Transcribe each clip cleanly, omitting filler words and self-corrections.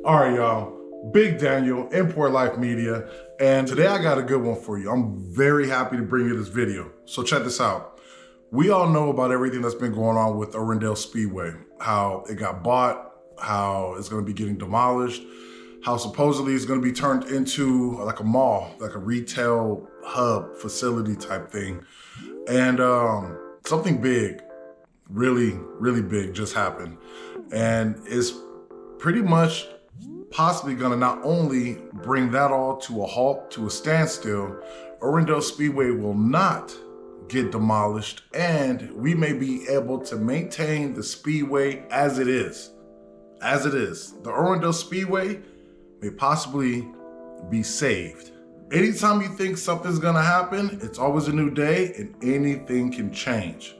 All right, y'all. Big Daniel, Import Life Media, and today I got a good one for you. I'm very happy to bring you this video. So check this out. We all know about everything that's been going on with IRWINDALE Speedway, how it got bought, how it's going to be getting demolished, how supposedly it's going to be turned into like a mall, like a retail hub facility type thing. And something big, really big just happened. And it's pretty much possibly gonna not only bring that all to a halt, to a standstill, IRWINDALE Speedway will not get demolished, and we may be able to maintain the Speedway as it is. As it is. The IRWINDALE Speedway may possibly be saved. Anytime you think something's gonna happen, it's always a new day and anything can change.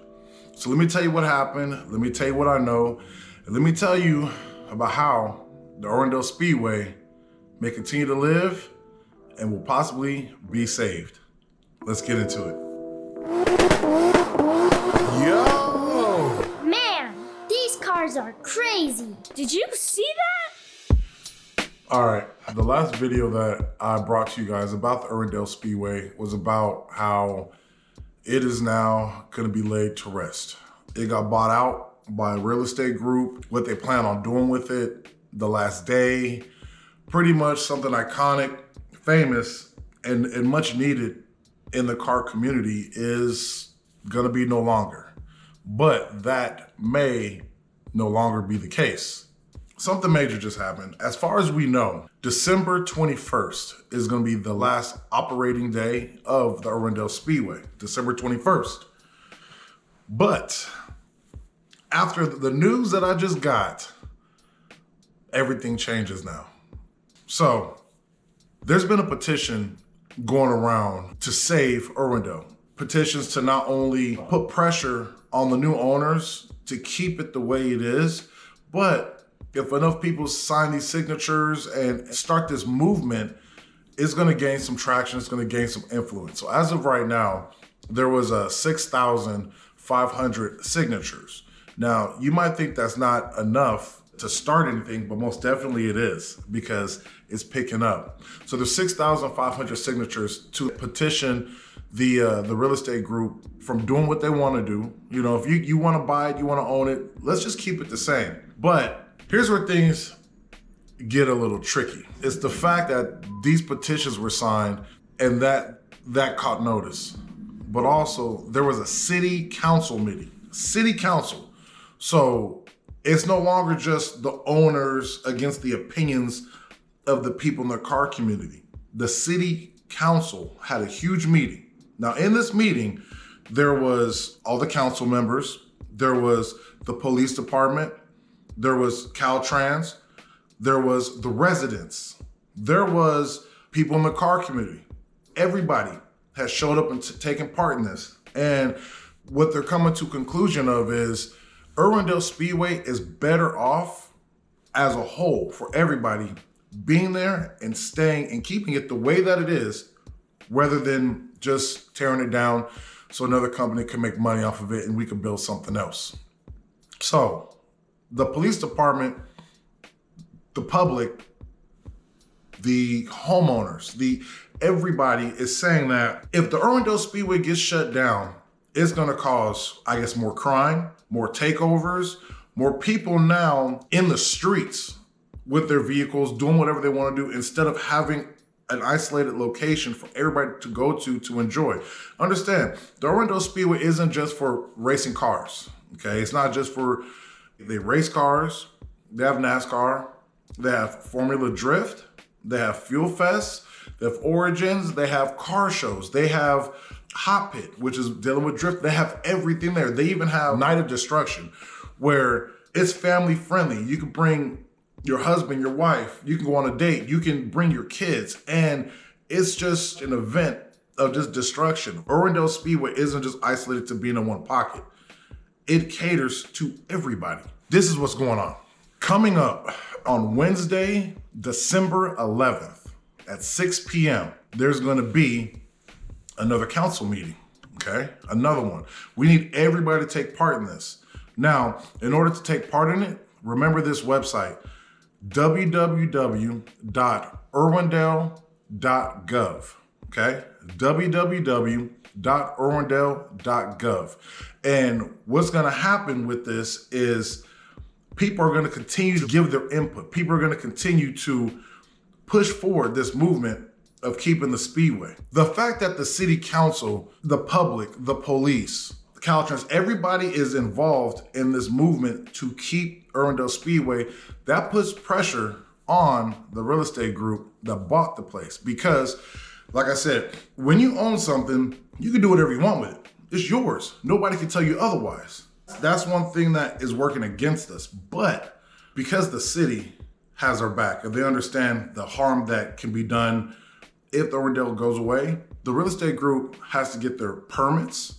So let me tell you what happened, let me tell you what I know, and let me tell you about how the IRWINDALE Speedway may continue to live and will possibly be saved. Let's get into it. Yo! Man, these cars are crazy. Did you see that? All right, the last video that I brought to you guys about the IRWINDALE Speedway was about how it is now gonna be laid to rest. It got bought out by a real estate group, what they plan on doing with it, the last day, pretty much something iconic, famous, and much needed in the car community is gonna be no longer. But that may no longer be the case. Something major just happened. As far as we know, December 21st is gonna be the last operating day of the IRWINDALE Speedway, December 21st. But after the news that I just got, everything changes now. So there's been a petition going around to save IRWINDALE. Petitions to not only put pressure on the new owners to keep it the way it is, but if enough people sign these signatures and start this movement, it's gonna gain some traction, it's gonna gain some influence. So as of right now, there was 6,500 signatures. Now, you might think that's not enough to start anything, but most definitely it is, because it's picking up. So there's 6,500 signatures to petition the real estate group from doing what they want to do. You know, if you want to buy it, you want to own it, let's just keep it the same. But here's where things get a little tricky. It's the fact that these petitions were signed and that caught notice. But also there was a city council meeting, city council. So it's no longer just the owners against the opinions of the people in the car community. The city council had a huge meeting. Now in this meeting, there was all the council members, there was the police department, there was Caltrans, there was the residents, there was people in the car community. Everybody has showed up and taken part in this. And what they're coming to conclusion of is IRWINDALE Speedway is better off as a whole for everybody being there and staying and keeping it the way that it is, rather than just tearing it down so another company can make money off of it and we can build something else. So the police department, the public, the homeowners, everybody is saying that if the IRWINDALE Speedway gets shut down, it's gonna cause, I guess, more crime, more takeovers, more people now in the streets with their vehicles doing whatever they want to do instead of having an isolated location for everybody to go to enjoy. Understand, the IRWINDALE Speedway isn't just for racing cars, okay? It's not just for, they race cars, they have NASCAR, they have Formula Drift, they have Fuel Fest, they have Origins, they have car shows, they have Hot Pit, which is dealing with drift. They have everything there. They even have Night of Destruction, where it's family friendly. You can bring your husband, your wife, you can go on a date, you can bring your kids, and it's just an event of just destruction. IRWINDALE Speedway isn't just isolated to being in one pocket. It caters to everybody. This is what's going on. Coming up on Wednesday, December 11th at 6 p.m., there's gonna be another council meeting, okay? Another one. We need everybody to take part in this. Now, in order to take part in it, remember this website, www.irwindale.gov. Okay? www.irwindale.gov. And what's going to happen with this is people are going to continue to give their input. People are going to continue to push forward this movement of keeping the Speedway. The fact that the city council, the public, the police, the Caltrans, everybody is involved in this movement to keep Irwindale Speedway, that puts pressure on the real estate group that bought the place. Because, like I said, when you own something, you can do whatever you want with it. It's yours. Nobody can tell you otherwise. That's one thing that is working against us. But because the city has our back and they understand the harm that can be done if the Irwindale goes away, the real estate group has to get their permits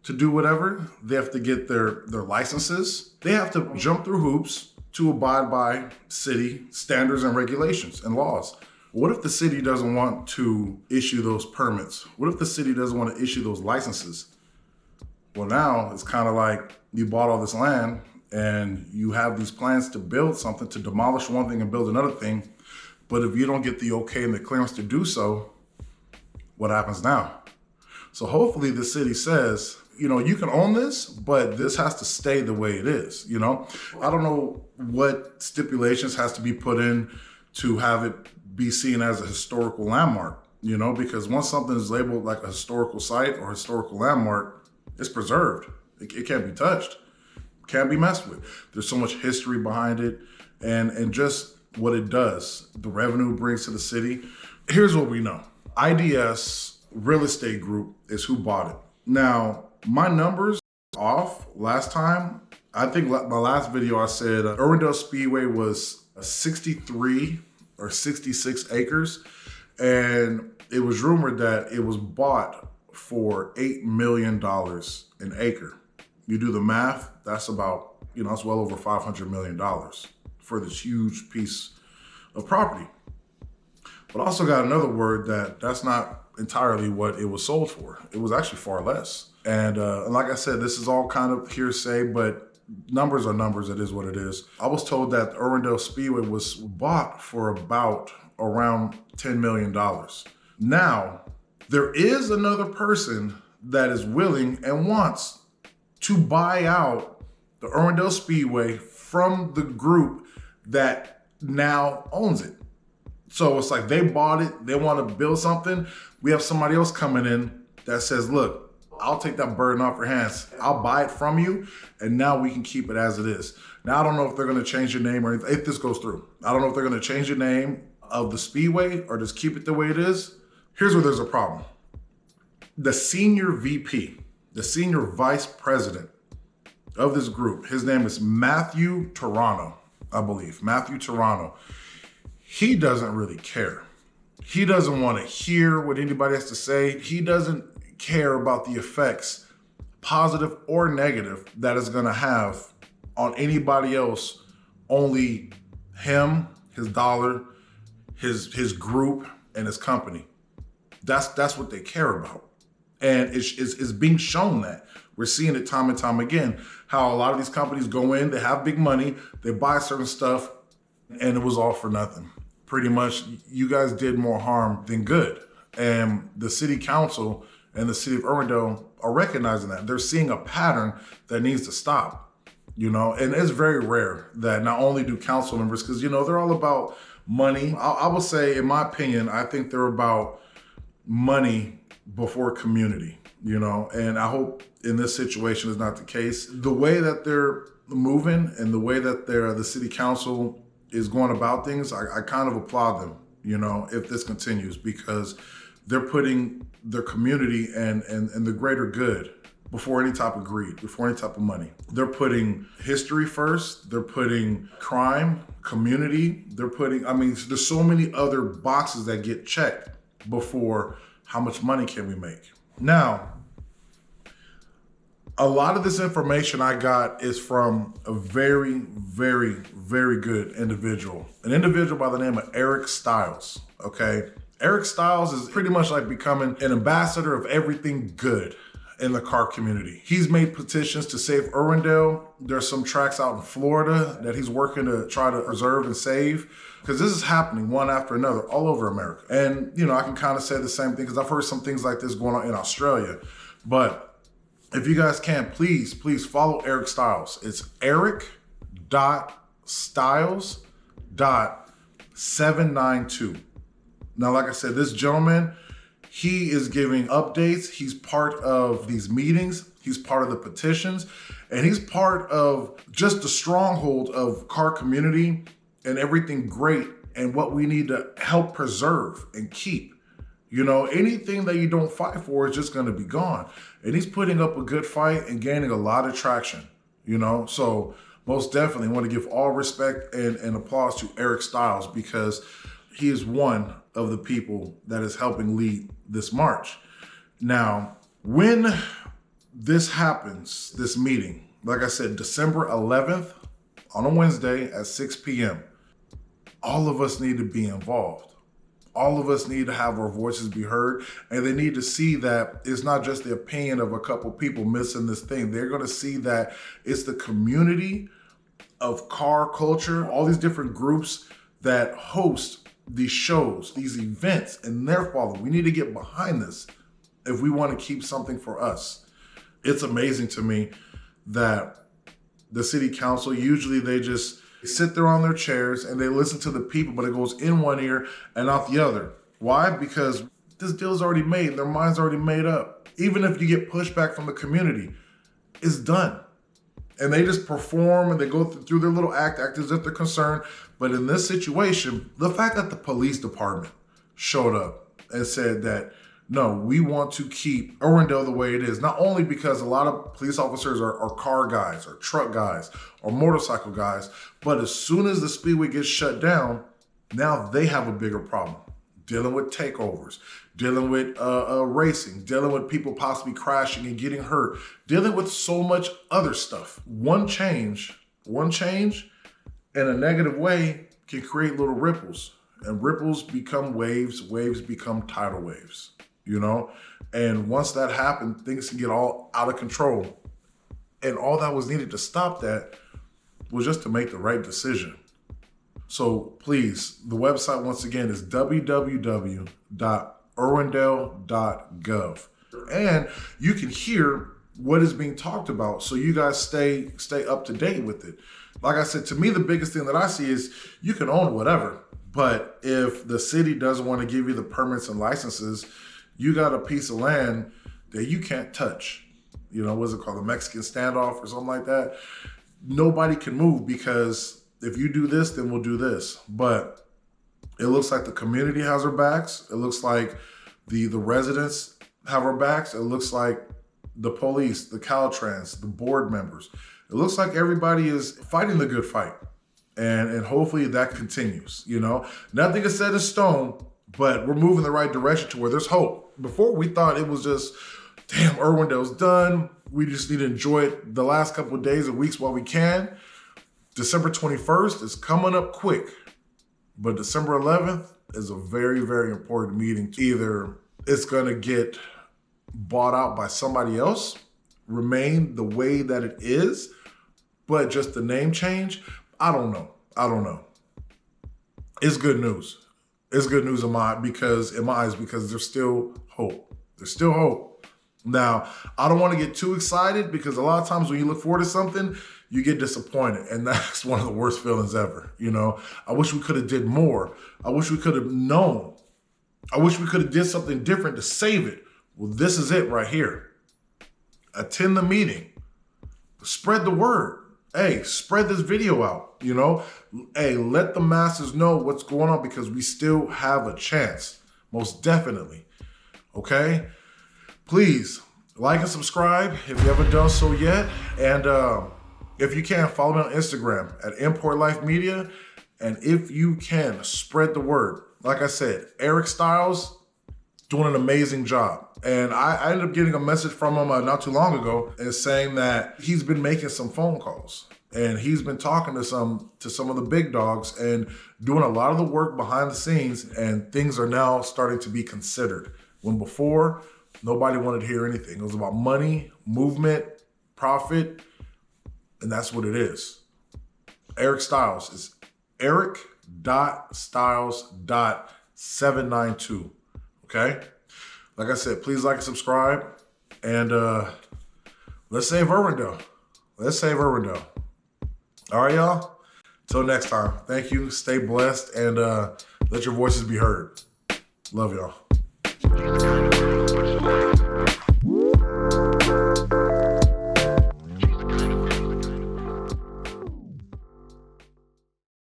to do whatever. They have to get their licenses. They have to jump through hoops to abide by city standards and regulations and laws. What if the city doesn't want to issue those permits? What if the city doesn't want to issue those licenses? Well, now it's kind of like you bought all this land and you have these plans to build something, to demolish one thing and build another thing. But if you don't get the okay and the clearance to do so, what happens now? So hopefully the city says, you know, you can own this, but this has to stay the way it is, you know? I don't know what stipulations has to be put in to have it be seen as a historical landmark, you know, because once something is labeled like a historical site or historical landmark, it's preserved. It can't be touched, can't be messed with. There's so much history behind it and just what it does, the revenue it brings to the city. Here's what we know. IDS Real Estate Group is who bought it. Now, my numbers off last time. I think my last video I said Irwindale Speedway was 63 or 66 acres. And it was rumored that it was bought for $8 million an acre. You do the math, that's about, you know, it's well over $500 million for this huge piece of property. But I also got another word that that's not entirely what it was sold for. It was actually far less. And like I said, this is all kind of hearsay, but numbers are numbers. It is what it is. I was told that Irwindale Speedway was bought for about around $10 million. Now, there is another person that is willing and wants to buy out the Irwindale Speedway from the group that now owns it. So it's like they bought it, they want to build something. We have somebody else coming in that says, look, I'll take that burden off your hands. I'll buy it from you, and now we can keep it as it is. Now, I don't know if they're going to change your name or anything, if this goes through. I don't know if they're going to change the name of the Speedway or just keep it the way it is. Here's where there's a problem. The senior VP, the senior vice president of this group, his name is Matthew Toronto, I believe. Matthew Toronto. He doesn't really care. He doesn't want to hear what anybody has to say. He doesn't care about the effects, positive or negative, that it's going to have on anybody else. Only him, his dollar, his group, and his company. That's what they care about. And it's being shown that. We're seeing it time and time again, how a lot of these companies go in, they have big money, they buy certain stuff, and it was all for nothing. Pretty much, you guys did more harm than good. And the city council and the city of Irwindale are recognizing that. They're seeing a pattern that needs to stop, you know? And it's very rare that not only do council members, because, you know, they're all about money. I will say, in my opinion, I think they're about money before community, you know? And I hope in this situation is not the case. The way that they're moving and the way that the city council is going about things, I kind of applaud them, you know, if this continues, because they're putting their community and the greater good before any type of greed, before any type of money. They're putting history first. They're putting crime, community. They're putting, I mean, there's so many other boxes that get checked before how much money can we make. Now, a lot of this information I got is from a very, very, very good individual. An individual by the name of Eric Stiles, okay? Eric Stiles is pretty much like becoming an ambassador of everything good. in the car community. He's made petitions to save Irwindale. There's some tracks out in Florida that he's working to try to preserve and save, because this is happening one after another all over America. And, you know, I can kind of say the same thing because I've heard some things like this going on in Australia. But if you guys can, please follow Eric Styles. It's eric.styles.792. Now, like I said, this gentleman, he is giving updates. He's part of these meetings. He's part of the petitions. And he's part of just the stronghold of car community and everything great and what we need to help preserve and keep. You know, anything that you don't fight for is just going to be gone. And he's putting up a good fight and gaining a lot of traction, you know. So most definitely want to give all respect and applause to Eric Styles, because he is one of the people that is helping lead this march. Now, when this happens, this meeting, like I said, December 11th on a Wednesday at 6 p.m., all of us need to be involved. All of us need to have our voices be heard, and they need to see that it's not just the opinion of a couple people missing this thing. They're going to see that it's the community of car culture, all these different groups that host these shows, these events, and their following. We need to get behind this if we want to keep something for us. It's amazing to me that the city council, usually they just sit there on their chairs and they listen to the people, but it goes in one ear and out the other. Why? Because this deal's already made. Their mind's already made up. Even if you get pushback from the community, it's done. And they just perform and they go through their little act as if they're concerned. But in this situation, the fact that the police department showed up and said that, no, we want to keep Irwindale the way it is, not only because a lot of police officers are car guys or truck guys or motorcycle guys, but as soon as the Speedway gets shut down, now they have a bigger problem. Dealing with takeovers, dealing with racing, dealing with people possibly crashing and getting hurt, dealing with so much other stuff. One change in a negative way can create little ripples, and ripples become waves, waves become tidal waves, you know? And once that happened, things can get all out of control. And all that was needed to stop that was just to make the right decision. So please, the website once again is www.irwindale.gov. And you can hear what is being talked about, so you guys stay up to date with it. Like I said, to me, the biggest thing that I see is you can own whatever, but if the city doesn't want to give you the permits and licenses, you got a piece of land that you can't touch. You know, what's it called? The Mexican standoff or something like that. Nobody can move, because if you do this, then we'll do this. But it looks like the community has our backs. It looks like the residents have our backs. It looks like the police, the Caltrans, the board members. It looks like everybody is fighting the good fight. And hopefully that continues, you know. Nothing is set in stone, but we're moving in the right direction to where there's hope. Before, we thought it was just, damn, Irwindale's done. We just need to enjoy it the last couple of days and weeks while we can. December 21st is coming up quick, but December 11th is a very, very important meeting. Either it's going to get bought out by somebody else, remain the way that it is, but just the name change. I don't know. It's good news. It's good news in my eyes because there's still hope. There's still hope. Now, I don't want to get too excited, because a lot of times when you look forward to something, you get disappointed, and that's one of the worst feelings ever. You know, I wish we could have did more. I wish we could have known. I wish we could have did something different to save it. Well, this is it right here. Attend the meeting. Spread the word. Hey, spread this video out, you know? Hey, let the masses know what's going on, because we still have a chance. Most definitely. Okay? Please like and subscribe if you haven't done so yet. And if you can, follow me on Instagram at Import Life Media. And if you can, spread the word. Like I said, Eric Styles doing an amazing job. And I ended up getting a message from him not too long ago, and saying that he's been making some phone calls and he's been talking to some of the big dogs and doing a lot of the work behind the scenes, and things are now starting to be considered. When before, Nobody wanted to hear anything. It was about money, movement, profit, and that's what it is. Eric Styles is Eric.Styles.792. Okay? Like I said, please like and subscribe. And let's save Irwindale. Let's save Irwindale. All right, y'all? Till next time. Thank you. Stay blessed and let your voices be heard. Love y'all.